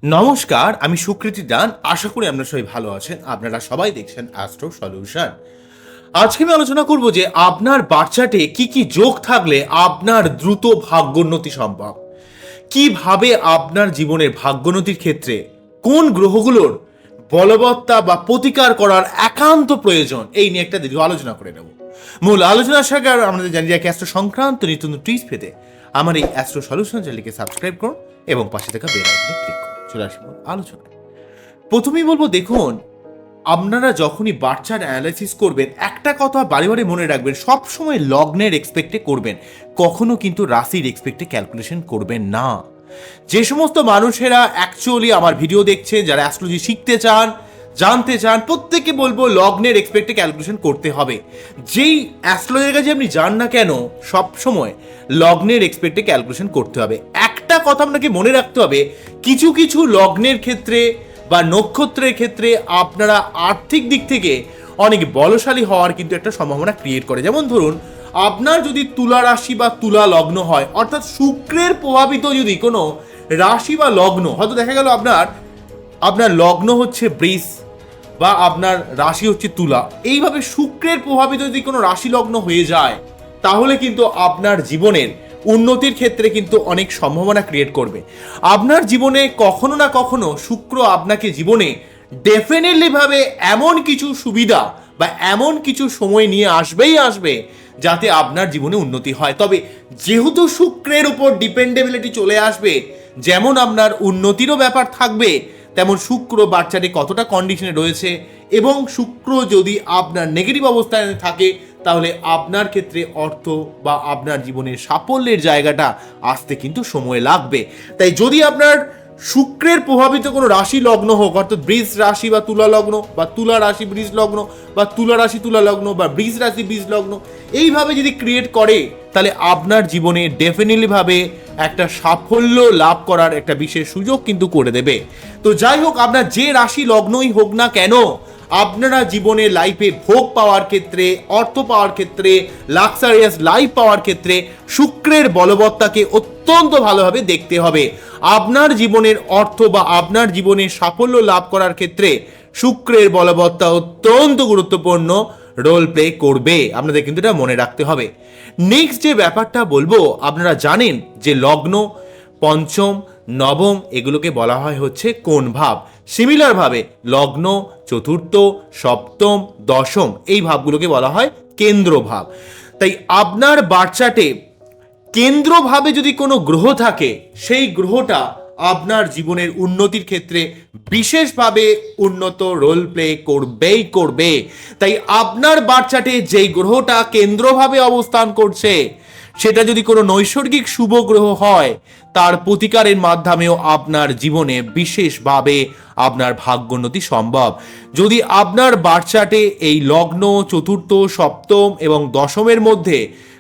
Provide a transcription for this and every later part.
নমস্কার, আমি সুকৃতি দান। আশা করি আপনারা সবাই ভালো আছেন। আপনারা সবাই দেখছেন অ্যাস্ট্রো সলিউশন। আজকে আমি আলোচনা করব যে আপনার বাচ্চাটে কি কি যোগ থাকলে আপনার দ্রুত ভাগ্যোন্নতি সম্ভব। কিভাবে আপনার জীবনের ভাগ্যোন্নতির ক্ষেত্রে কোন গ্রহগুলোর বলবত্তা বা প্রতিকার করার একান্ত প্রয়োজন, এই নিয়ে একটা দীর্ঘ আলোচনা করে নেব। মূল আলোচনার সাথে আমাদের জানিয়ে রাখি অ্যাস্ট্রো সংক্রান্ত নিত্য নতুন টিপস পেতে আমার এই অ্যাস্ট্রো সলিউশন চ্যানেলকে সাবস্ক্রাইব করুন এবং পাশে থাকা বেল আইকনে ক্লিক করুন। চলে আসবো আলোচনায়। প্রথমেই বলবো, দেখুন, আপনারা যখনই বাচ্চার অ্যানালাইসিস করবেন একটা কথা বারে বারে মনে রাখবেন, সবসময় লগ্নের এক্সপেক্টে করবেন, কখনো কিন্তু রাশির এক্সপেক্টে ক্যালকুলেশন করবেন না। যে সমস্ত মানুষেরা অ্যাকচুয়ালি আমার ভিডিও দেখছে, যারা অ্যাস্ট্রোলজি শিখতে চান, জানতে চান, প্রত্যেকে বলবো লগ্নের এক্সপেক্টে ক্যালকুলেশন করতে হবে। যেই অ্যাস্ট্রোলজির কাছে আপনি যান না কেন, সবসময় লগ্নের এক্সপেক্টে ক্যালকুলেশন করতে হবে। একটা কথা আপনাকে মনে রাখতে হবে, কিছু কিছু লগ্নের ক্ষেত্রে বা নক্ষত্রের ক্ষেত্রে আপনারা আর্থিক দিক থেকে অনেক বলশালী হওয়ার কিন্তু একটা সম্ভাবনা ক্রিয়েট করে। যেমন ধরুন, আপনার যদি তুলা রাশি বা তুলা লগ্ন হয়, অর্থাৎ শুক্রের প্রভাবিত যদি কোনো রাশি বা লগ্ন, হয়তো দেখা গেল আপনার লগ্ন হচ্ছে বৃষ বা আপনার রাশি হচ্ছে তুলা, এইভাবে শুক্রের প্রভাবিত যদি কোনো রাশি লগ্ন হয়ে যায়, তাহলে কিন্তু আপনার জীবনের উন্নতির ক্ষেত্রে কিন্তু অনেক সম্ভাবনা ক্রিয়েট করবে। আপনার জীবনে কখনো না কখনো শুক্র আপনাকে জীবনে ডেফিনেটলি ভাবে এমন কিছু সুবিধা বা এমন কিছু সময় নিয়ে আসবে যাতে আপনার জীবনে উন্নতি হয়। তবে যেহেতু শুক্রের উপর ডিপেন্ডেবিলিটি চলে আসবে, যেমন আপনার উন্নতিরও ব্যাপার থাকবে, তেমন শুক্র বাচ্চাটি কতটা কন্ডিশনে রয়েছে, এবং শুক্র যদি আপনার নেগেটিভ অবস্থায় থাকে, তাহলে আপনার ক্ষেত্রে অর্থ বা আপনার জীবনের সাফল্যের জায়গাটা আসতে কিন্তু সময় লাগবে। তাই যদি আপনার শুক্রের প্রভাবিত কোনো রাশি লগ্ন হোক, অর্থাৎ বৃষ রাশি বা তুলা লগ্ন, বা তুলা রাশি বৃষ লগ্ন, বা তুলা রাশি তুলা লগ্ন, বা বৃষ রাশি বৃষ লগ্ন, এইভাবে যদি ক্রিয়েট করে, তাহলে আপনার জীবনে ডেফিনেটলি ভাবে একটা সাফল্য লাভ করার একটা বিশেষ সুযোগ কিন্তু করে দেবে। তো যাই হোক, আপনার যে রাশি লগ্নই হোক না কেন, আপনারা জীবনে লাইফে ভোগ পাওয়ার ক্ষেত্রে, অর্থ পাওয়ার ক্ষেত্রে, লাক্সারিয়াস লাইফ পাওয়ার ক্ষেত্রে শুক্রের বলবত্তাকে অত্যন্ত ভালোভাবে দেখতে হবে। আপনার জীবনের অর্থ বা আপনার জীবনের সাফল্য লাভ করার ক্ষেত্রে শুক্রের বলবত্তা অত্যন্ত গুরুত্বপূর্ণ রোল প্লে করবে। আপনাদের কিন্তু এটা মনে রাখতে হবে। নেক্সট যে ব্যাপারটা বলবো, আপনারা জানেন যে লগ্ন, পঞ্চম, নবম এগুলোকে বলা হয় হচ্ছে কোন ভাব। সিমিলার ভাবে লগ্ন, চতুর্থ, সপ্তম, দশম এই ভাবগুলোকে বলা হয় কেন্দ্র ভাব। তাই আপনার বাচ্চাটে কেন্দ্রভাবে যদি কোনো গ্রহ থাকে, সেই গ্রহটা আপনার জীবনের উন্নতির ক্ষেত্রে বিশেষভাবে উন্নত রোল প্লে করবে। তাই আপনার বাচ্চাটে যেই গ্রহটা কেন্দ্রভাবে অবস্থান করছে, সেটা যদি কোনো নৈসর্গিক শুভ গ্রহ হয়, তার প্রতিকারের মাধ্যমেও আপনার জীবনে বিশেষভাবে আপনার ভাগ্যোন্নতি সম্ভব। যদি আপনার বাচ্চাটে এই লগ্ন, চতুর্থ, সপ্তম এবং দশমের মধ্যে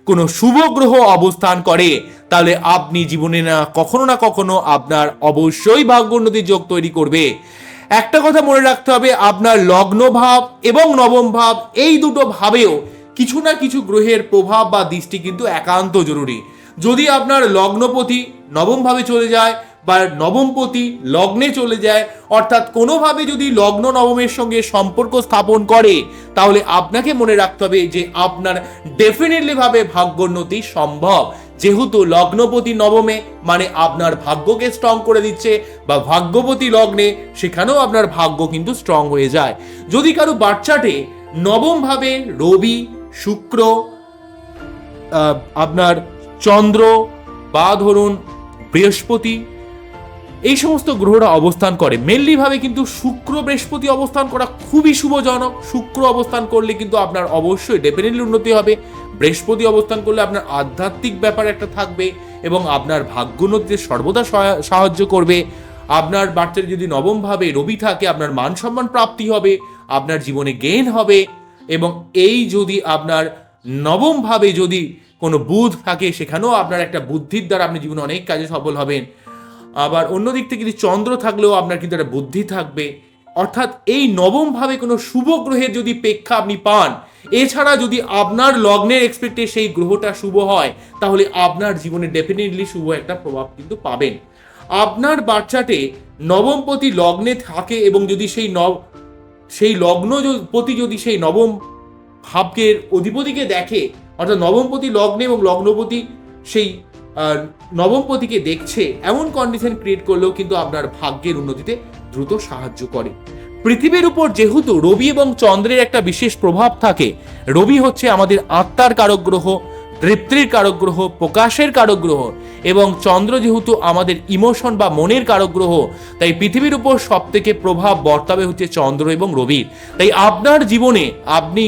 কোনো শুভ গ্রহ অবস্থান করে, তাহলে আপনি জীবনে না কখনো আপনার অবশ্যই ভাগ্যোন্নতির যোগ তৈরি করবে। একটা কথা মনে রাখতে হবে, আপনার লগ্ন ভাব এবং নবম ভাব এই দুটো ভাবেও কিছু না কিছু গ্রহের প্রভাব বা দৃষ্টি কিন্তু একান্ত জরুরি। যদি আপনার লগ্নপতি নবম ভাবে চলে যায় বা নবমপতি লগ্নে চলে যায়, অর্থাৎ কোনোভাবে যদি লগ্ন নবমের সঙ্গে সম্পর্ক স্থাপন করে, তাহলে আপনাকে মনে রাখতে হবে যে আপনার ডেফিনেটলি ভাবে ভাগ্যোন্নতি সম্ভব। যেহেতু লগ্নপতি নবমে, মানে আপনার ভাগ্যকে স্ট্রং করে দিচ্ছে, বা ভাগ্যপতি লগ্নে, সেখানেও আপনার ভাগ্য কিন্তু স্ট্রং হয়ে যায়। যদি কারো বাচ্চাটে নবম ভাবে রবি, শুক্র, আপনার চন্দ্র বা ধরুন বৃহস্পতি, এই সমস্ত গ্রহরা অবস্থান করে, মেনলি ভাবে কিন্তু শুক্র বৃহস্পতি অবস্থান করা খুবই শুভজনক। শুক্র অবস্থান করলে কিন্তু আপনার অবশ্যই ডেফিনেটলি উন্নতি হবে। বৃহস্পতি অবস্থান করলে আপনার আধ্যাত্মিক ব্যাপার একটা থাকবে এবং আপনার ভাগ্যোন্নতিতে সর্বদা সাহায্য করবে। আপনার বাচ্চার যদি নবম ভাবে রবি থাকে, আপনার মান সম্মান প্রাপ্তি হবে, আপনার জীবনে গেইন হবে। এবং এই যদি আপনার নবম ভাবে যদি কোনো বুধ থাকে, সেখানেও আপনার একটা বুদ্ধির দ্বারা আপনি জীবনে অনেক কাজে সফল হবেন। আবার অন্যদিক থেকে যদি চন্দ্র থাকলেও আপনার কিন্তু একটা বুদ্ধি থাকবে। অর্থাৎ এই নবম ভাবে কোনো শুভ গ্রহের যদি প্রেক্ষা আপনি পান, এছাড়া যদি আপনার লগ্নের এক্সপেক্টে সেই গ্রহটা শুভ হয়, তাহলে আপনার জীবনে ডেফিনেটলি শুভ একটা প্রভাব কিন্তু পাবেন। আপনার বাচ্চাটে নবমপতি লগ্নে থাকে এবং যদি সেই লগ্নপতি যদি সেই নবম ভাবকের অধিপতিকে দেখে, অর্থাৎ নবমপতি লগ্নে এবং লগ্নপতি সেই নবমপতিকে দেখছে, এমন কন্ডিশন ক্রিয়েট করলেও কিন্তু আপনার ভাগ্যের উন্নতিতে দ্রুত সাহায্য করে। পৃথিবীর উপর যেহেতু রবি এবং চন্দ্রের একটা বিশেষ প্রভাব থাকে, রবি হচ্ছে আমাদের আত্মার কারক গ্রহ, তৃপ্তির কারক গ্রহ, প্রকাশের কারক গ্রহ, এবং চন্দ্র যেহেতু আমাদের ইমোশন বা মনের কারক গ্রহ, তাই পৃথিবীর উপর সব থেকে প্রভাব বর্তাবে হচ্ছে চন্দ্র এবং রবির। তাই আপনার জীবনে আপনি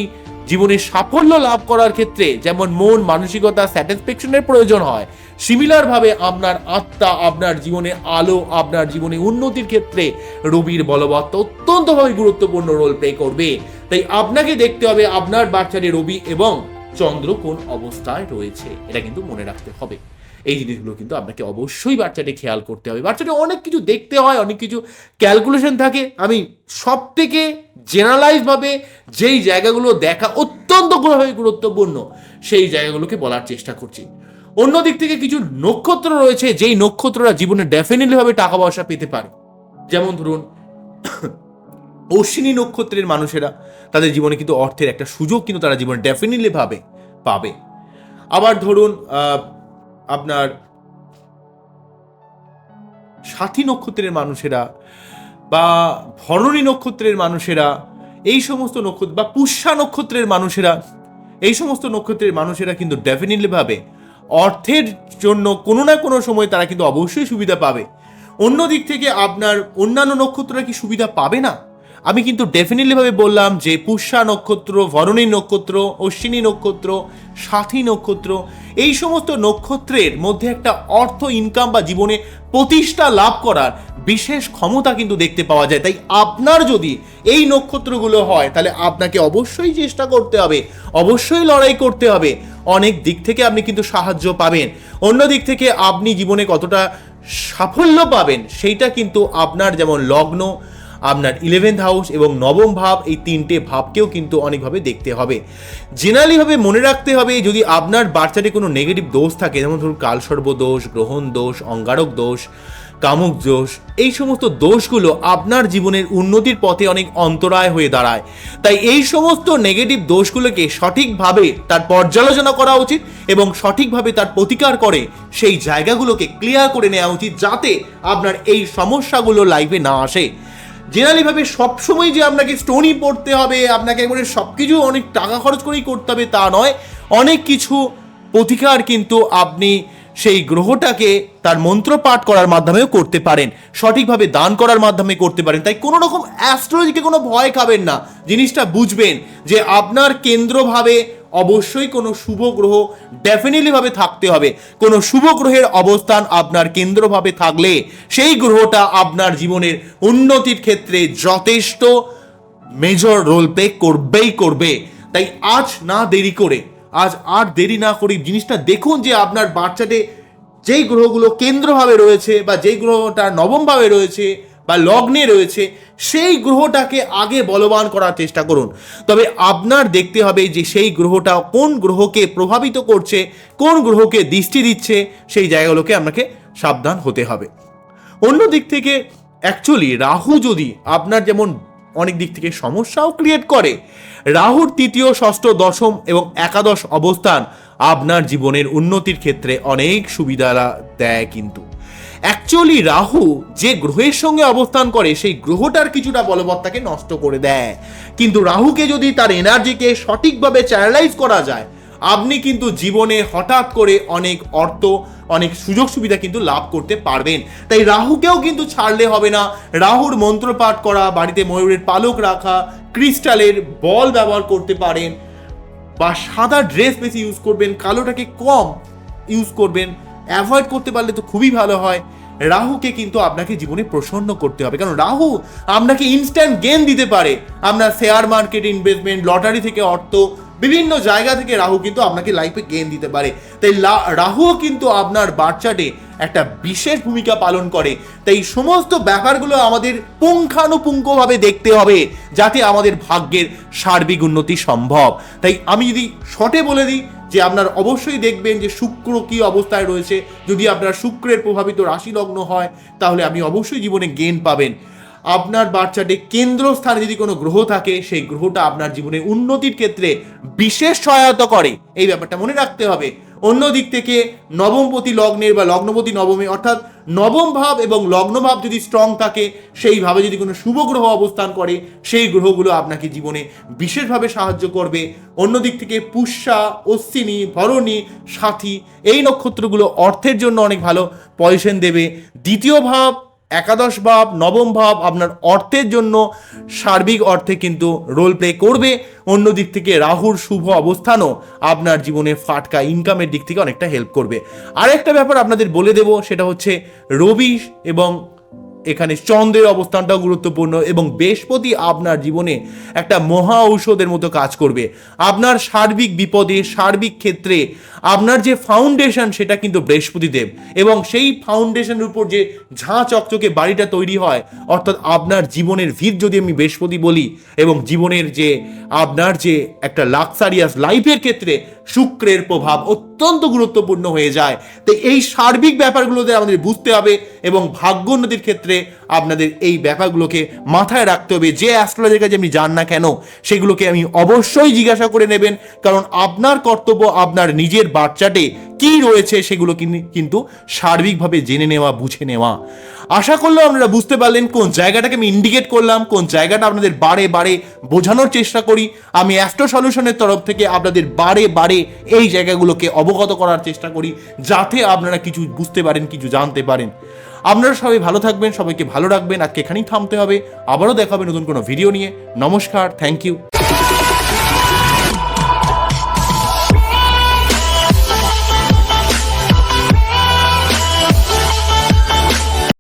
জীবনে সাফল্য লাভ করার ক্ষেত্রে যেমন মন মানসিকতা স্যাটিসফ্যাকশনের প্রয়োজন হয়, সিমিলার ভাবে আপনার আত্মা, আপনার জীবনে আলো, আপনার জীবনে উন্নতির ক্ষেত্রে রবির বলবত্তা অত্যন্তভাবে গুরুত্বপূর্ণ রোল প্লে করবে। তাই আপনাকে দেখতে হবে আপনার বাচ্চাটি রবি এবং চন্দ্র কোন অবস্থায় রয়েছে, এটা কিন্তু মনে রাখতে হবে। এই জিনিসগুলো কিন্তু আপনাকে অবশ্যই বাচ্চাটি খেয়াল করতে হবে। বাচ্চাটি অনেক কিছু দেখতে হয়, অনেক কিছু ক্যালকুলেশন থাকে। আমি সব থেকে জেনারেলাইজ ভাবে যেই জায়গাগুলো দেখা অত্যন্ত গুরুত্বপূর্ণ সেই জায়গাগুলোকে বলার চেষ্টা করছি। অন্যদিক থেকে কিছু নক্ষত্র রয়েছে যেই নক্ষত্ররা জীবনে ডেফিনেটলি ভাবে টাকা পয়সা পেতে পারে। যেমন ধরুন অশ্বিনী নক্ষত্রের মানুষেরা, তাদের জীবনে কিন্তু অর্থের একটা সুযোগ কিন্তু তারা জীবনে ডেফিনেটলি ভাবে পাবে। আবার ধরুন আপনার সাথী নক্ষত্রের মানুষেরা বা ভরণী নক্ষত্রের মানুষেরা, এই সমস্ত নক্ষত্র বা পুষ্যা নক্ষত্রের মানুষেরা, এই সমস্ত নক্ষত্রের মানুষেরা কিন্তু ডেফিনেটলি ভাবে অর্থের জন্য কোনো না কোনো সময় তারা কিন্তু অবশ্যই সুবিধা পাবে। অন্য দিক থেকে আপনার অন্যান্য নক্ষত্ররা কি সুবিধা পাবে না? আমি কিন্তু ডেফিনেটলি ভাবে বললাম যে পুষ্যা নক্ষত্র, ভরণী নক্ষত্র, অশ্বিনী নক্ষত্র, সাথী নক্ষত্র, এই সমস্ত নক্ষত্রের মধ্যে একটা অর্থ ইনকাম বা জীবনে প্রতিষ্ঠা লাভ করার বিশেষ ক্ষমতা কিন্তু দেখতে পাওয়া যায়। তাই আপনার যদি এই নক্ষত্রগুলো হয় তাহলে আপনাকে অবশ্যই চেষ্টা করতে হবে, অবশ্যই লড়াই করতে হবে। অনেক দিক থেকে আপনি কিন্তু সাহায্য পাবেন। অন্য দিক থেকে আপনি জীবনে কতটা সাফল্য পাবেন সেইটা কিন্তু আপনার যেমন লগ্ন, আপনার 11th হাউস এবং নবম ভাব, এই তিনটে ভাবকেও কিন্তু অনেকভাবে দেখতে হবে। জেনারেলিভাবে মনে রাখতে হবে যদি আপনার বাচ্চাটি কোনো নেগেটিভ দোষ থাকে, যেমন ধরুন কালসর্প দোষ, গ্রহণ দোষ, অঙ্গারক দোষ, কামুক দোষ, এই সমস্ত দোষগুলো আপনার জীবনের উন্নতির পথে অনেক অন্তরায় হয়ে দাঁড়ায়। তাই এই সমস্ত নেগেটিভ দোষগুলোকে সঠিকভাবে তার পর্যালোচনা করা উচিত এবং সঠিকভাবে তার প্রতিকার করে সেই জায়গাগুলোকে ক্লিয়ার করে নেওয়া উচিত, যাতে আপনার এই সমস্যাগুলো লাইফে না আসে। জেনারেলিভাবে সবসময় যে আপনাকে স্টোনই পড়তে হবে, আপনাকে একবারে সব কিছু অনেক টাকা খরচ করেই করতে হবে তা নয়। অনেক কিছু প্রতিকার কিন্তু আপনি সেই গ্রহটাকে তার মন্ত্র পাঠ করার মাধ্যমেও করতে পারেন, সঠিকভাবে দান করার মাধ্যমে করতে পারেন। তাই কোনো রকম অ্যাস্ট্রোলজিকে কোনো ভয় খাবেন না। জিনিসটা বুঝবেন যে আপনার কেন্দ্রভাবে অবশ্যই কোনো শুভ গ্রহ ডেফিনেটলি ভাবে থাকতে হবে। কোনো শুভ গ্রহের অবস্থান আপনার কেন্দ্রভাবে থাকলে সেই গ্রহটা আপনার জীবনের উন্নতির ক্ষেত্রে যথেষ্ট মেজর রোল প্লে করবেই করবে। তাই আজ আর দেরি না করে জিনিসটা দেখুন যে আপনার বাচ্চাতে যেই গ্রহগুলো কেন্দ্রভাবে রয়েছে বা যেই গ্রহটা নবমভাবে রয়েছে বা লগ্নে রয়েছে, সেই গ্রহটাকে আগে বলবান করার চেষ্টা করুন। তবে আপনার দেখতে হবে যে সেই গ্রহটা কোন গ্রহকে প্রভাবিত করছে, কোন গ্রহকে দৃষ্টি দিচ্ছে, সেই জায়গাগুলোকে আপনাকে সাবধান হতে হবে। অন্য দিক থেকে অ্যাকচুয়ালি রাহু যদি আপনার যেমন অনেক দিক থেকে সমস্যাও ক্রিয়েট করে, রাহুর তৃতীয়, ষষ্ঠ, দশম এবং একাদশ অবস্থান আপনার জীবনের উন্নতির ক্ষেত্রে অনেক সুবিধা দেয়। কিন্তু অ্যাকচুয়ালি রাহু যে গ্রহের সঙ্গে অবস্থান করে সেই গ্রহটার কিছুটা বলবত্তাকে নষ্ট করে দেয়। কিন্তু রাহুকে যদি তার এনার্জিকে সঠিকভাবে চ্যানেলাইজ করা যায়, আপনি কিন্তু জীবনে হঠাৎ করে অনেক অর্থ, অনেক সুযোগ সুবিধা কিন্তু লাভ করতে পারবেন। তাই রাহুকেও কিন্তু ছাড়লে হবে না। রাহুর মন্ত্র পাঠ করা, বাড়িতে ময়ূরের পালক রাখা, ক্রিস্টালের বল ব্যবহার করতে পারেন, বা সাদা ড্রেস বেশি ইউজ করবেন, কালোটাকে কম ইউজ করবেন, অ্যাভয়েড করতে পারলে তো খুবই ভালো হয়। রাহুকে কিন্তু আপনাকে জীবনে প্রসন্ন করতে হবে, কারণ রাহু আপনাকে ইনস্ট্যান্ট গেইন দিতে পারে। আপনার শেয়ার মার্কেট ইনভেস্টমেন্ট, লটারি থেকে অর্থ, বিভিন্ন জায়গা থেকে রাহু কিন্তু আপনাকে লাইফে গেইন দিতে পারে। তাই রাহুও কিন্তু আপনার বাচ্চাতে একটা বিশেষ ভূমিকা পালন করে। তাই সমস্ত ব্যাপারগুলো আমাদের পুঙ্খানুপুঙ্খভাবে দেখতে হবে যাতে আমাদের ভাগ্যের সার্বিক উন্নতি সম্ভব। তাই আমি যদি শর্টে বলে দিই যে আপনার অবশ্যই দেখবেন যে শুক্র কি অবস্থায় রয়েছে। যদি আপনার শুক্রের প্রভাবিত রাশি লগ্ন হয় তাহলে আপনি অবশ্যই জীবনে গেইন পাবেন। আপনার বাচ্চাটি কেন্দ্রস্থানে যদি কোনো গ্রহ থাকে, সেই গ্রহটা আপনার জীবনে উন্নতির ক্ষেত্রে বিশেষ সহায়তা করে, এই ব্যাপারটা মনে রাখতে হবে। অন্য দিক থেকে নবমপতি লগ্নের বা লগ্নপতি নবমে, অর্থাৎ নবম ভাব এবং লগ্ন ভাব যদি স্ট্রং থাকে, সেইভাবে যদি কোনো শুভ গ্রহ অবস্থান করে, সেই গ্রহগুলো আপনাকে জীবনে বিশেষভাবে সাহায্য করবে। অন্য দিক থেকে পুষ্যা, অশ্বিনী, ভরণী, সাথী এই নক্ষত্রগুলো অর্থের জন্য অনেক ভালো পজিশন দেবে। দ্বিতীয় ভাব, একাদশ ভাব, নবম ভাব আপনার অর্থের জন্য সার্বিক অর্থে কিন্তু রোল প্লে করবে। অন্য দিক থেকে রাহুর শুভ অবস্থানও আপনার জীবনে ফাটকা ইনকামের দিক থেকে অনেকটা হেল্প করবে। আরেকটা ব্যাপার আপনাদের বলে দেব, সেটা হচ্ছে রবি এবং এখানে চন্দ্রের অবস্থানটাও গুরুত্বপূর্ণ, এবং বৃহস্পতি আপনার জীবনে একটা মহা ঔষধের মতো কাজ করবে। আপনার সার্বিক বিপদে, সার্বিক ক্ষেত্রে আপনার যে ফাউন্ডেশন সেটা কিন্তু বৃহস্পতি দেব, এবং সেই ফাউন্ডেশনের উপর যে ঝাঁ চকচকে বাড়িটা তৈরি হয়, অর্থাৎ আপনার জীবনের ভিত যদি আমি বৃহস্পতি বলি, এবং জীবনের যে আপনার যে একটা লাক্সারিয়াস লাইফের ক্ষেত্রে শুক্রের প্রভাব অত্যন্ত গুরুত্বপূর্ণ হয়ে যায়। তো এই সার্বিক ব্যাপারগুলোতে আমাদের বুঝতে হবে, এবং ভাগ্যোন্নতির ক্ষেত্রে আপনাদের এই ব্যাপারগুলোকে মাথায় রাখতে হবে। যে অ্যাস্ট্রোলজির কাছে আপনি যান না কেন, সেগুলোকে আমি অবশ্যই জিজ্ঞাসা করে নেবেন, কারণ আপনার কর্তব্য আপনার নিজের বাচ্চাটে কি রয়েছে সেগুলো কিন্তু সার্বিকভাবে জেনে নেওয়া, বুঝে নেওয়া। আশা করলেও আপনারা বুঝতে পারলেন কোন জায়গাটাকে আমি ইন্ডিকেট করলাম, কোন জায়গাটা আপনাদের বারে বারে বোঝানোর চেষ্টা করি। আমি অ্যাস্ট্রো সলিউশনের তরফ থেকে আপনাদের বারে বারে এই জায়গাগুলোকে অবগত করার চেষ্টা করি, যাতে আপনারা কিছু বুঝতে পারেন, কিছু জানতে পারেন। আপনারা সবাই ভালো থাকবেন, সবাইকে ভালো রাখবেন। আজকে এখানেই থামতে হবে, আবারও দেখা হবে নতুন কোনো ভিডিও নিয়ে। নমস্কার, থ্যাংক ইউ।